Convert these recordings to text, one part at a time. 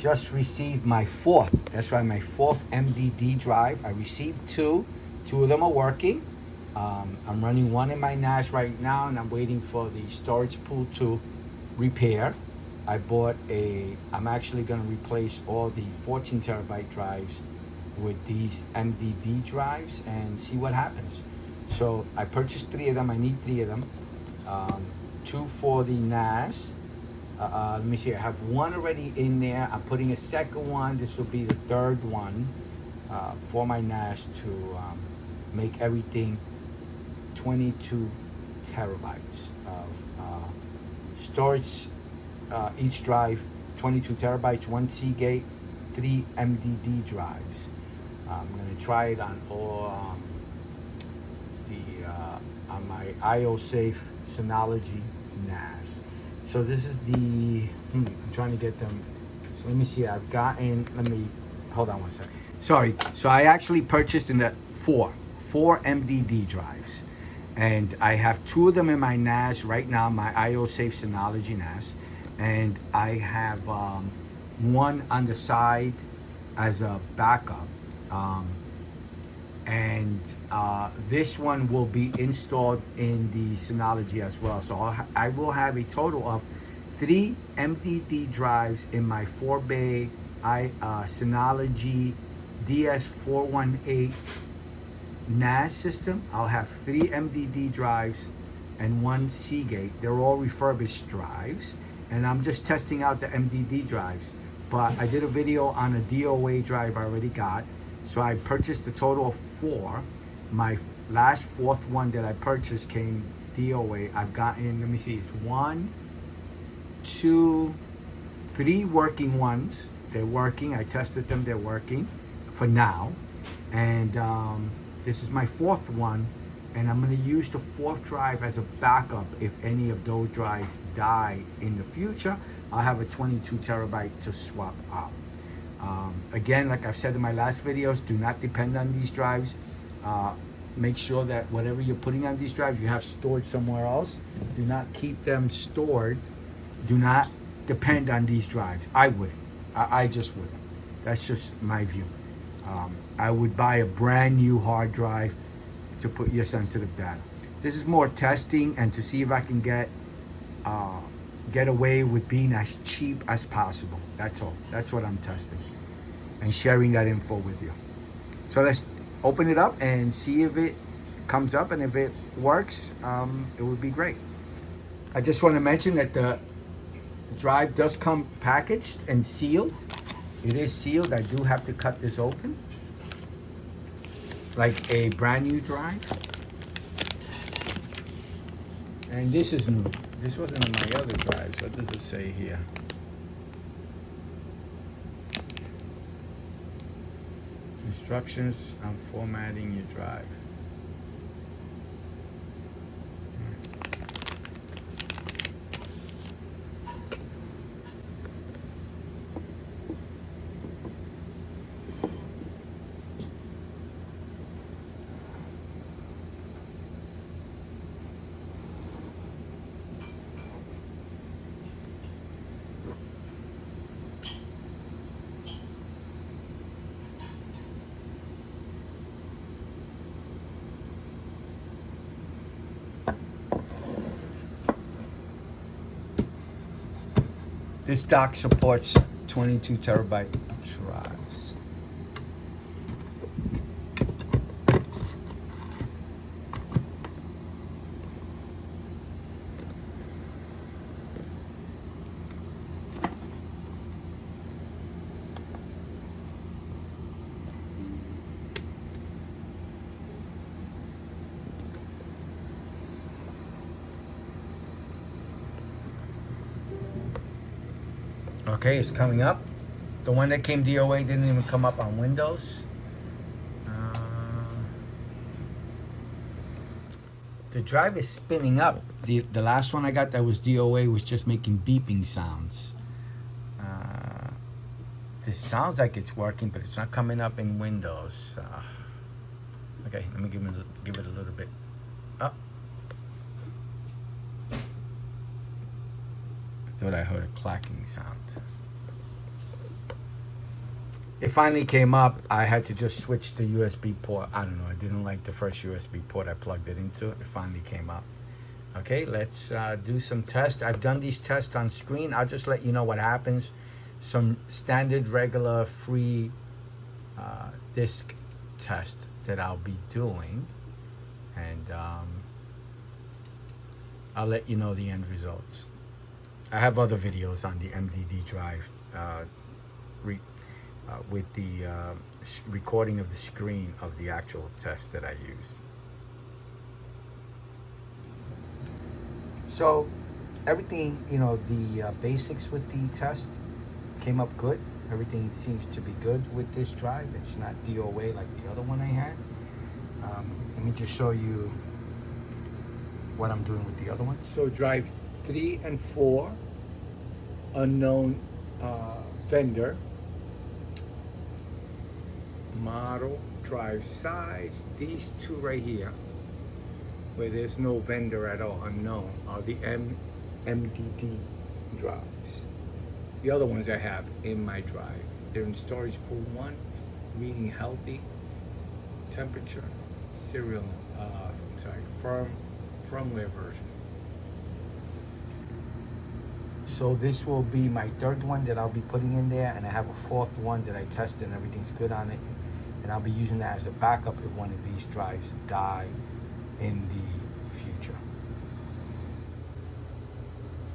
just received my fourth. That's right, my fourth MDD drive. I received two. Two of them are working. I'm running one in my NAS right now, and I'm waiting for the storage pool to repair. I'm actually going to replace all the 14 terabyte drives with these MDD drives and see what happens. So I purchased three of them. I need three of them. Two for the NAS. Let me see, I have one already in there. I'm putting a second one. This will be the third one for my NAS to make everything 22 terabytes of storage. Each drive 22 terabytes, one Seagate, 3 MDD drives. I'm going to try it on all on my IOSafe Synology NAS. So this is the I'm trying to get them. So let me see. Hold on one second. Sorry. So I actually purchased in that four MDD drives, and I have two of them in my NAS right now, my IOSafe Synology NAS, and I have one on the side as a backup, and this one will be installed in the Synology as well. So I will have a total of 3 MDD drives in my 4-bay Synology DS418 NAS system. I'll have 3 MDD drives and 1 Seagate. They're all refurbished drives, and I'm just testing out the MDD drives. But I did a video on a DOA drive I already got, so I purchased a total of 4. My last fourth one that I purchased came DOA. I've gotten, let me see, it's 1, 2, 3 working ones. They're working. I tested them. They're working for now, and this is my fourth one, and I'm going to use the fourth drive as a backup. If any of those drives die in the future, I'll have a 22 terabyte to swap out. Again, like I've said in my last videos, do not depend on these drives. Make sure that whatever you're putting on these drives, you have stored somewhere else. Do not keep them stored. Do not depend on these drives. I wouldn't. I just wouldn't. That's just my view. I would buy a brand new hard drive to put your sensitive data. This is more testing and to see if I can get away with being as cheap as possible. That's all. That's what I'm testing and sharing that info with you. So let's open it up and see if it comes up, and if it works, it would be great. I just want to mention that the drive does come packaged and sealed. It is sealed. I do have to cut this open like a brand new drive. And this is new. This wasn't on my other drives. What does it say here? Instructions on formatting your drive. This dock supports 22 terabyte drives. Okay, it's coming up. The one that came DOA didn't even come up on Windows. The drive is spinning up. The last one I got that was DOA was just making beeping sounds. This sounds like it's working, but it's not coming up in Windows. Okay, let me give it a little bit up. I thought I heard a clacking sound. It finally came up. I had to just switch the USB port. I don't know. I didn't like the first USB port I plugged it into. It finally came up. Okay, let's do some tests. I've done these tests on screen. I'll just let you know what happens. Some standard, regular, free disk test that I'll be doing. And I'll let you know the end results. I have other videos on the MDD drive with the recording of the screen of the actual test that I use. So everything, you know, the basics with the test came up good. Everything seems to be good with this drive. It's not DOA like the other one I had. Let me just show you what I'm doing with the other one. So drive 3 and 4, unknown vendor, model, drive size. These two right here, where there's no vendor at all, unknown, are the MDD drives. The other ones I have in my drive, they're in storage pool 1, reading healthy, temperature, serial, firmware version. So this will be my third one that I'll be putting in there, and I have a fourth one that I tested and everything's good on it, and I'll be using that as a backup if one of these drives die in the future.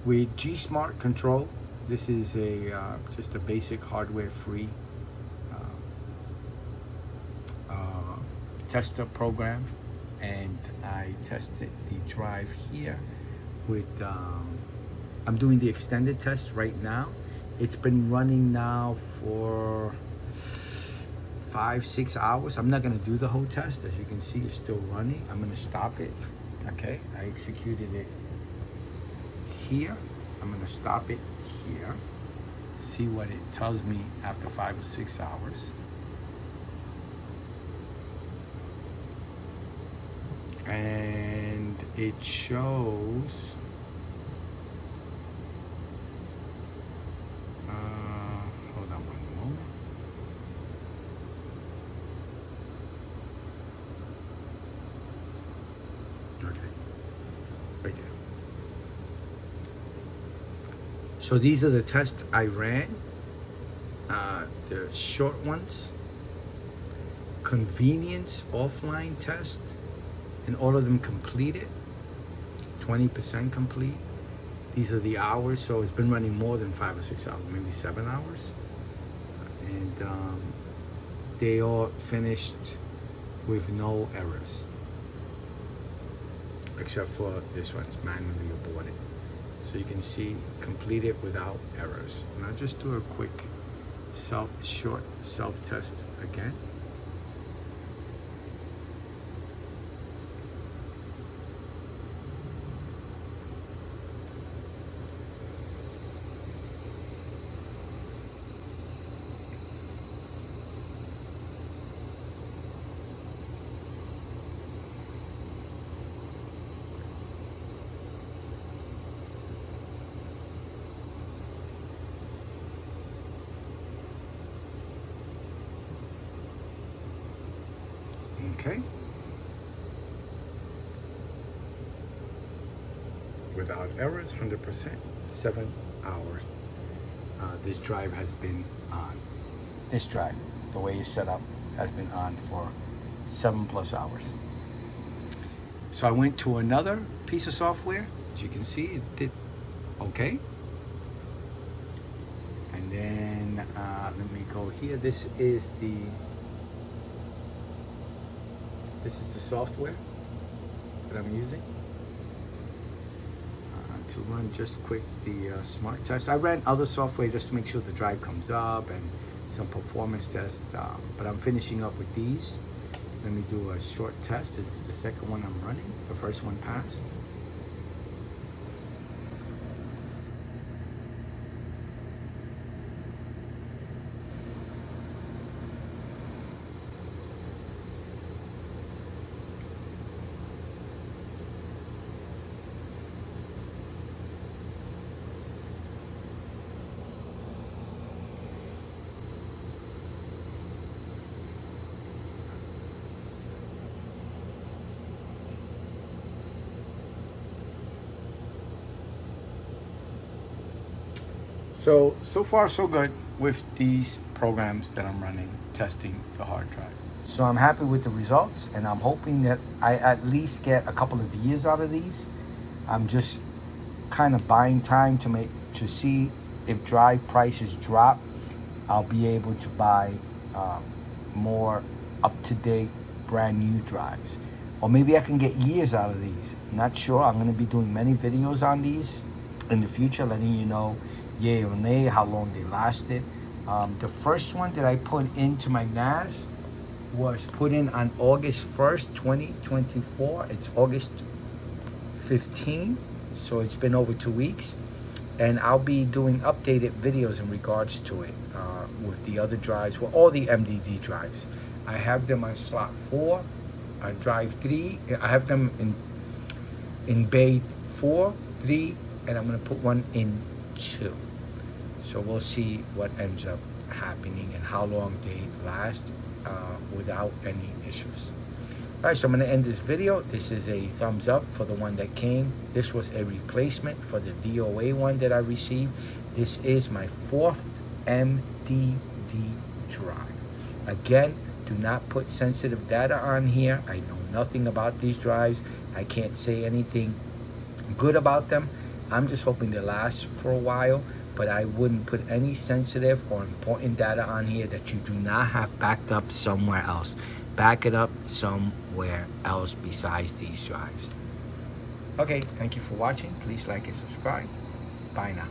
With G Smart Control, this is a just a basic hardware-free tester program, and I tested the drive here with I'm doing the extended test right now. It's been running now for 5-6 hours. I'm not going to do the whole test. As you can see, it's still running. I'm going to stop it. Okay, I executed it here. I'm going to stop it here, see what it tells me after 5 or 6 hours. And it shows hold on one moment. Okay, right there. So these are the tests I ran, the short ones, convenience offline test, and all of them completed, 20% complete. These are the hours, so it's been running more than 5 or 6 hours, maybe 7 hours. And they all finished with no errors, except for this one, it's manually aborted. So you can see, completed without errors. And I'll just do a quick short self-test again. Okay. Without errors, 100%, 7 hours. This drive has been on. This drive, the way it's set up, has been on for 7+ hours. So I went to another piece of software. As you can see, it did okay. And then let me go here. This is the software that I'm using to run just quick the smart test. I ran other software just to make sure the drive comes up and some performance tests, but I'm finishing up with these. Let me do a short test. This is the second one I'm running. The first one passed. So far so good with these programs that I'm running, testing the hard drive. So I'm happy with the results, and I'm hoping that I at least get a couple of years out of these. I'm just kind of buying time to see if drive prices drop. I'll be able to buy more up-to-date, brand new drives, or maybe I can get years out of these. Not sure. I'm going to be doing many videos on these in the future, letting you know yay or nay, how long they lasted. The first one that I put into my NAS was put in on August 1st, 2024. It's August 15, so it's been over 2 weeks. And I'll be doing updated videos in regards to it with the other drives, with all the MDD drives. I have them on slot 4, on drive 3. I have them in bay 4, 3, and I'm going to put one in 2. So we'll see what ends up happening and how long they last without any issues. All right, so I'm going to end this video. This is a thumbs up for the one that came. This was a replacement for the DOA one that I received. This is my 4th MDD drive. Again, do not put sensitive data on here. I know nothing about these drives. I can't say anything good about them. I'm just hoping they last for a while, but I wouldn't put any sensitive or important data on here that you do not have backed up somewhere else. Back it up somewhere else besides these drives. Okay, thank you for watching. Please like and subscribe. Bye now.